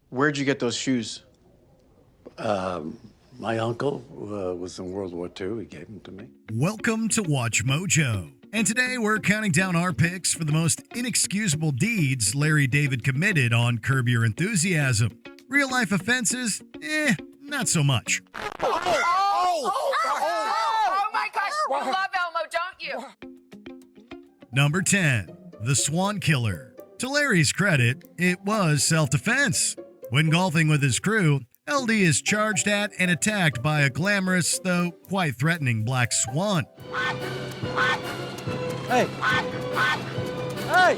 Where'd you get those shoes? My uncle was in World War II. He gave them to me. Welcome to Watch Mojo. And today we're counting down our picks for the most inexcusable deeds Larry David committed on Curb Your Enthusiasm. Real life offenses? Not so much. Oh my gosh, you love Elmo, don't you? Number 10, the Swan Killer. To Larry's credit, it was self-defense. When golfing with his crew, LD is charged at and attacked by a glamorous, though quite threatening, black swan. Hey! Hey!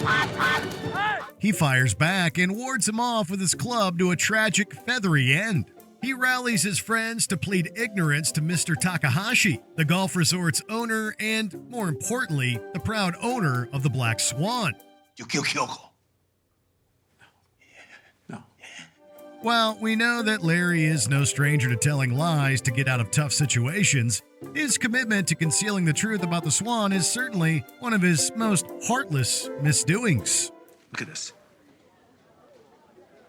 He fires back and wards him off with his club to a tragic feathery end. He rallies his friends to plead ignorance to Mr. Takahashi, the golf resort's owner and, more importantly, the proud owner of the Black Swan. You kill Kyoko. No. While we know that Larry is no stranger to telling lies to get out of tough situations, his commitment to concealing the truth about the swan is certainly one of his most heartless misdoings. Look at this.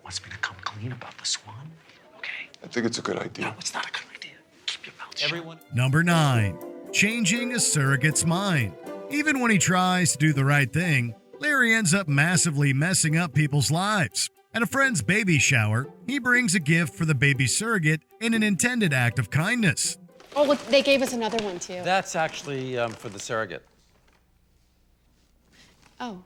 Wants me to come clean about the swan? Okay. I think it's a good idea. No, it's not a good idea. Keep your mouth shut. Number 9, changing a surrogate's mind. Even when he tries to do the right thing, Larry ends up massively messing up people's lives. At a friend's baby shower, he brings a gift for the baby surrogate in an intended act of kindness. Oh, look, they gave us another one, too. That's actually for the surrogate. Oh.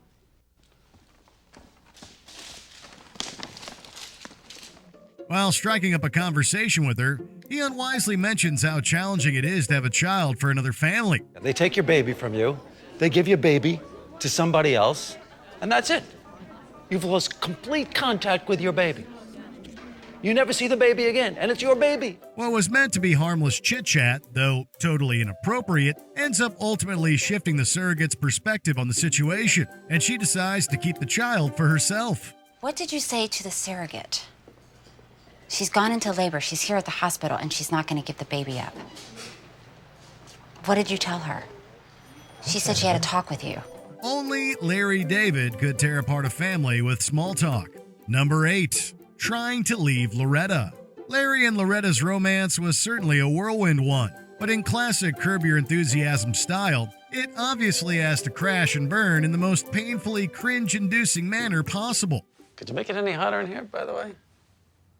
While striking up a conversation with her, he unwisely mentions how challenging it is to have a child for another family. They take your baby from you, they give your baby to somebody else, and that's it. You've lost complete contact with your baby. You never see the baby again, and it's your baby. What was meant to be harmless chit-chat, though totally inappropriate, ends up ultimately shifting the surrogate's perspective on the situation, and she decides to keep the child for herself. What did you say to the surrogate? She's gone into labor. She's here at the hospital, and she's not going to give the baby up. What did you tell her? She said she had a talk with you. Only Larry David could tear apart a family with small talk. Number 8, trying to leave Loretta. Larry and Loretta's romance was certainly a whirlwind one, but in classic Curb Your Enthusiasm style, it obviously has to crash and burn in the most painfully cringe-inducing manner possible. Could you make it any hotter in here, by the way?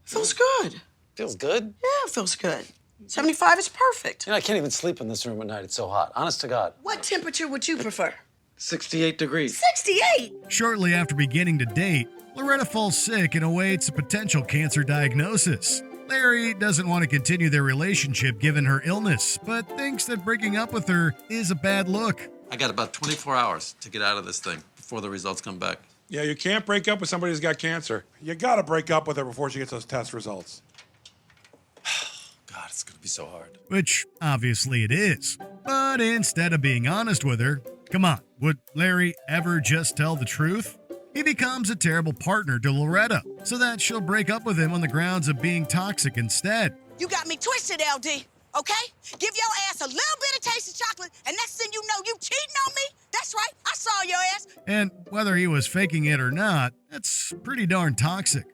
Feels good. Feels good. Yeah, it feels good. 75 is perfect. You know, I can't even sleep in this room at night. It's so hot. Honest to God. What temperature would you prefer? 68 degrees. 68? Shortly after beginning to date, Loretta falls sick and awaits a potential cancer diagnosis. Larry doesn't want to continue their relationship given her illness, but thinks that breaking up with her is a bad look. I got about 24 hours to get out of this thing before the results come back. Yeah, you can't break up with somebody who's got cancer. You gotta break up with her before she gets those test results. God, it's gonna be so hard. Which, obviously it is. But instead of being honest with her, come on, would Larry ever just tell the truth? He becomes a terrible partner to Loretta, so that she'll break up with him on the grounds of being toxic instead. You got me twisted, LD, okay? Give your ass a little bit of taste of chocolate, and next thing you know, you cheating on me? That's right, I saw your ass. And whether he was faking it or not, that's pretty darn toxic.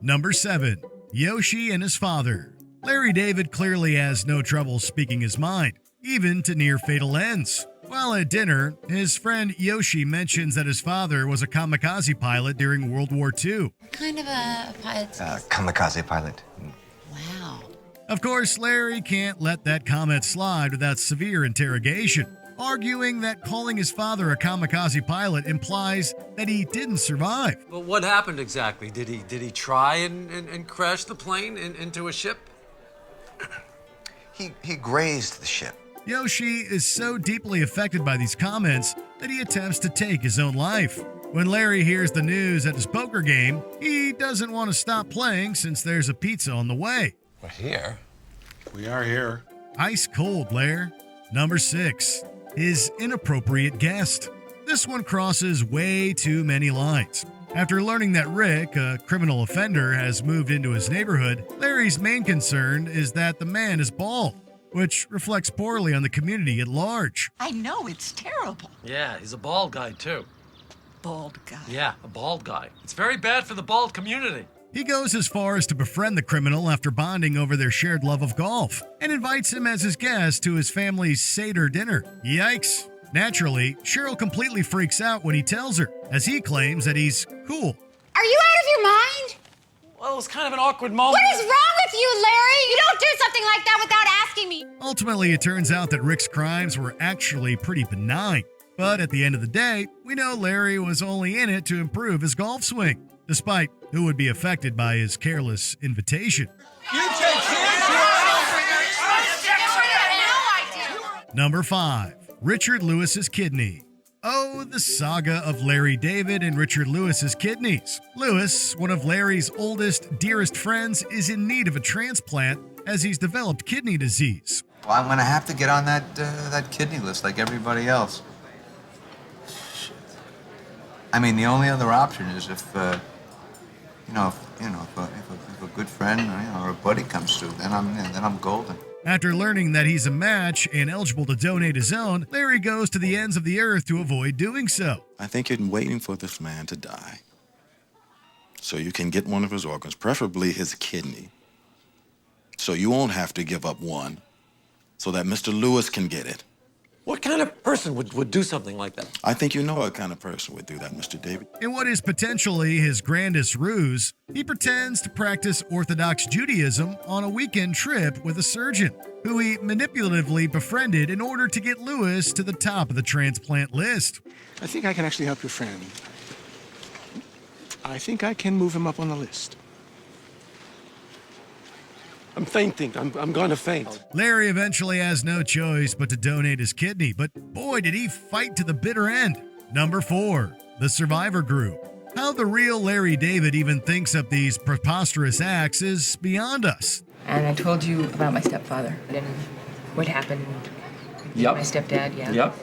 Number 7, Yoshi and His Father. Larry David clearly has no trouble speaking his mind, even to near fatal ends. While at dinner, his friend Yoshi mentions that his father was a kamikaze pilot during World War II. What kind of a pilot? Kamikaze pilot. Wow. Of course, Larry can't let that comment slide without severe interrogation, arguing that calling his father a kamikaze pilot implies that he didn't survive. But what happened exactly? Did he try and crash the plane into a ship? He grazed the ship. Yoshi is so deeply affected by these comments that he attempts to take his own life. When Larry hears the news at his poker game, he doesn't want to stop playing since there's a pizza on the way. We're here. We are here. Ice cold, Blair. Number 6, his inappropriate guest. This one crosses way too many lines. After learning that Rick, a criminal offender, has moved into his neighborhood, Larry's main concern is that the man is bald, which reflects poorly on the community at large. I know, it's terrible. Yeah, he's a bald guy, too. Bald guy. Yeah, a bald guy. It's very bad for the bald community. He goes as far as to befriend the criminal after bonding over their shared love of golf and invites him as his guest to his family's Seder dinner. Yikes. Naturally, Cheryl completely freaks out when he tells her, as he claims that he's cool. Are you out of your mind? Well, it was kind of an awkward moment. What is wrong with you, Larry? You don't do something like that without asking me. Ultimately, it turns out that Rick's crimes were actually pretty benign. But at the end of the day, we know Larry was only in it to improve his golf swing, despite who would be affected by his careless invitation. Number 5. Richard Lewis's kidney. Oh, the saga of Larry David and Richard Lewis's kidneys. Lewis, one of Larry's oldest, dearest friends, is in need of a transplant as he's developed kidney disease. Well, I'm gonna have to get on that kidney list like everybody else. Shit. I mean, the only other option is if a good friend or a buddy comes through, then I'm golden. After learning that he's a match and eligible to donate his own, Larry goes to the ends of the earth to avoid doing so. I think you're waiting for this man to die so you can get one of his organs, preferably his kidney, so you won't have to give up one, so that Mr. Lewis can get it. What kind of person would do something like that? I think you know what kind of person would do that, Mr. David. In what is potentially his grandest ruse, he pretends to practice Orthodox Judaism on a weekend trip with a surgeon, who he manipulatively befriended in order to get Lewis to the top of the transplant list. I think I can actually help your friend. I think I can move him up on the list. I'm fainting. I'm going to faint. Larry eventually has no choice but to donate his kidney, but boy, did he fight to the bitter end. Number 4, the Survivor Group. How the real Larry David even thinks up these preposterous acts is beyond us. And I told you about my stepfather and what happened with my stepdad, yeah? Yep.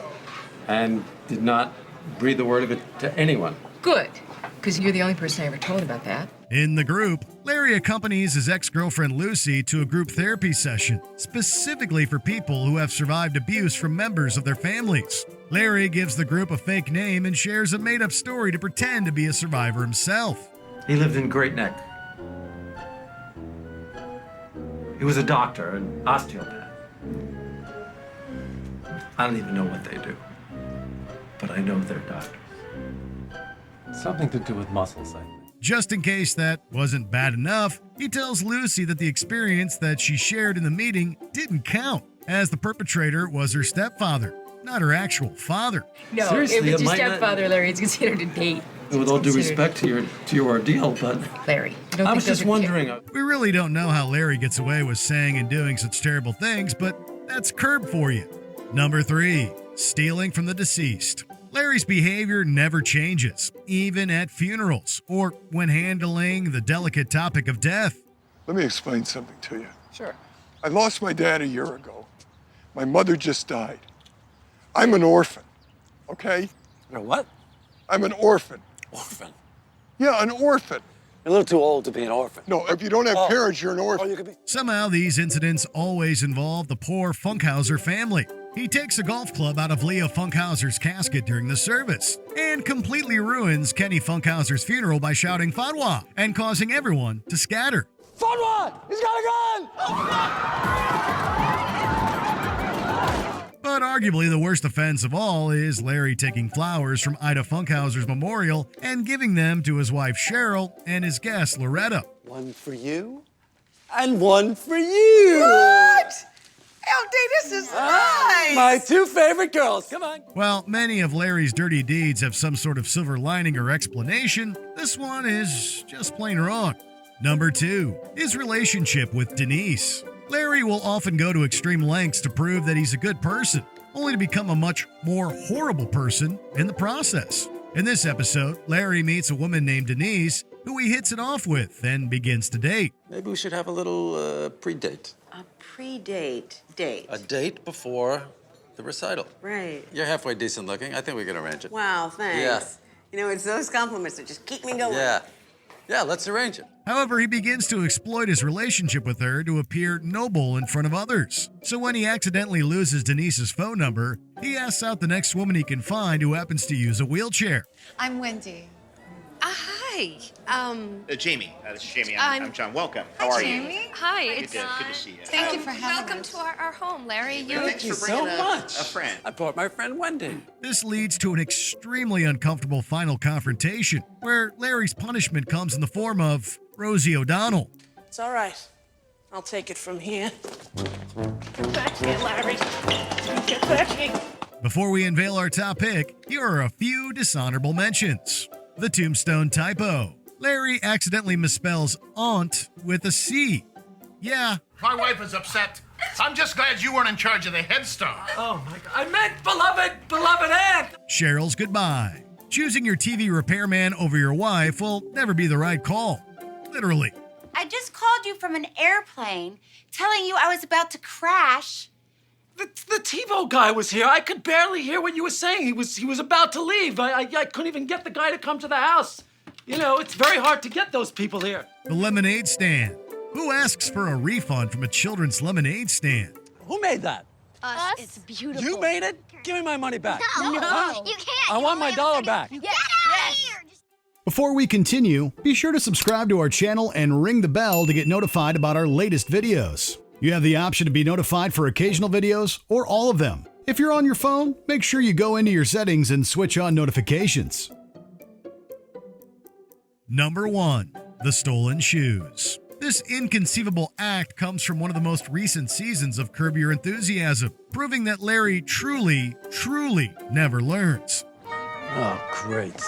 And did not breathe a word of it to anyone. Good, because you're the only person I ever told about that. In the group, Larry accompanies his ex-girlfriend Lucy to a group therapy session, specifically for people who have survived abuse from members of their families. Larry gives the group a fake name and shares a made-up story to pretend to be a survivor himself. He lived in Great Neck. He was a doctor, an osteopath. I don't even know what they do, but I know they're doctors. Something to do with muscles, I think. Just in case that wasn't bad enough, he tells Lucy that the experience that she shared in the meeting didn't count, as the perpetrator was her stepfather, not her actual father. No, Seriously, if it's your it might not- stepfather, Larry, it's considered a date. With all due respect to your ordeal, but Larry, I don't I think was those just are wondering. We really don't know how Larry gets away with saying and doing such terrible things, but that's Curb for you. Number 3, stealing from the deceased. Larry's behavior never changes, even at funerals or when handling the delicate topic of death. Let me explain something to you. Sure. I lost my dad a year ago. My mother just died. I'm an orphan, okay? You're what? I'm an orphan. Orphan. Yeah, an orphan. You're a little too old to be an orphan. No, if you don't have parents, you're an orphan. you could be. Somehow, these incidents always involve the poor Funkhauser family. He takes a golf club out of Leo Funkhauser's casket during the service and completely ruins Kenny Funkhauser's funeral by shouting Fatwa and causing everyone to scatter. Fatwa! He's got a gun! But arguably the worst offense of all is Larry taking flowers from Ida Funkhauser's memorial and giving them to his wife Cheryl and his guest Loretta. One for you, and one for you. What? LD, this is nice. My 2 favorite girls. Come on. While many of Larry's dirty deeds have some sort of silver lining or explanation, this one is just plain wrong. Number 2, his relationship with Denise. Larry will often go to extreme lengths to prove that he's a good person, only to become a much more horrible person in the process. In this episode, Larry meets a woman named Denise, who he hits it off with and begins to date. Maybe we should have a little pre-date. A pre-date date. A date before the recital. Right. You're halfway decent looking. I think we can arrange it. Wow, thanks. Yeah. You know, it's those compliments that just keep me going. Yeah, let's arrange it. However, he begins to exploit his relationship with her to appear noble in front of others. So when he accidentally loses Denise's phone number, he asks out the next woman he can find who happens to use a wheelchair. I'm Wendy. Hi. Hi. Jamie. This is Jamie. I'm John. Welcome. How are you? Jamie. Hi. Good to see you. Thank you for having Welcome to our home, Larry. Thanks for bringing a friend. I brought my friend Wendy. This leads to an extremely uncomfortable final confrontation, where Larry's punishment comes in the form of Rosie O'Donnell. It's all right. I'll take it from here. Get back here, Larry. Get back here. Before we unveil our top pick, here are a few dishonorable mentions. The tombstone typo. Larry accidentally misspells aunt with a C. Yeah. My wife is upset. I'm just glad you weren't in charge of the headstone. Oh my God. I meant beloved aunt. Cheryl's goodbye. Choosing your TV repairman over your wife will never be the right call. Literally. I just called you from an airplane telling you I was about to crash. The TiVo guy was here. I could barely hear what you were saying. He was about to leave. I couldn't even get the guy to come to the house. You know, it's very hard to get those people here. The lemonade stand. Who asks for a refund from a children's lemonade stand? Who made that? Us? It's beautiful. You made it? Give me my money back. No, you can't. I want my dollar back. Get out of here! Before we continue, be sure to subscribe to our channel and ring the bell to get notified about our latest videos. You have the option to be notified for occasional videos or all of them. If you're on your phone, make sure you go into your settings and switch on notifications. Number 1. The stolen shoes. This inconceivable act comes from one of the most recent seasons of Curb Your Enthusiasm, proving that Larry truly never learns. Oh, great.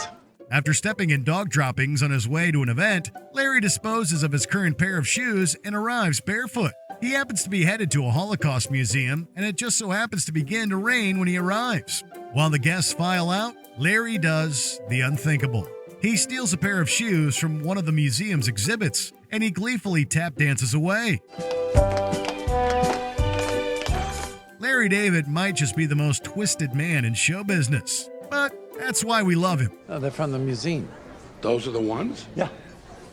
After stepping in dog droppings on his way to an event, Larry disposes of his current pair of shoes and arrives barefoot. He happens to be headed to a Holocaust museum, and it just so happens to begin to rain when he arrives. While the guests file out, Larry does the unthinkable. He steals a pair of shoes from one of the museum's exhibits, and he gleefully tap dances away. Larry David might just be the most twisted man in show business, but that's why we love him. Oh, they're from the museum. Those are the ones? Yeah.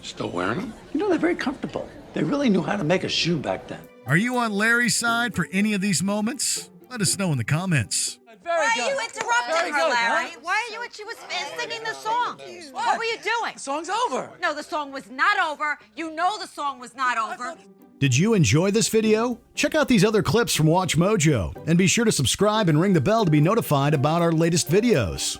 Still wearing them? You know, they're very comfortable. They really knew how to make a shoe back then. Are you on Larry's side for any of these moments? Let us know in the comments. Why are you interrupting her, Larry? Why are you? She was singing the song. What were you doing? The song's over. No, the song was not over. You know the song was not over. Did you enjoy this video? Check out these other clips from WatchMojo, and be sure to subscribe and ring the bell to be notified about our latest videos.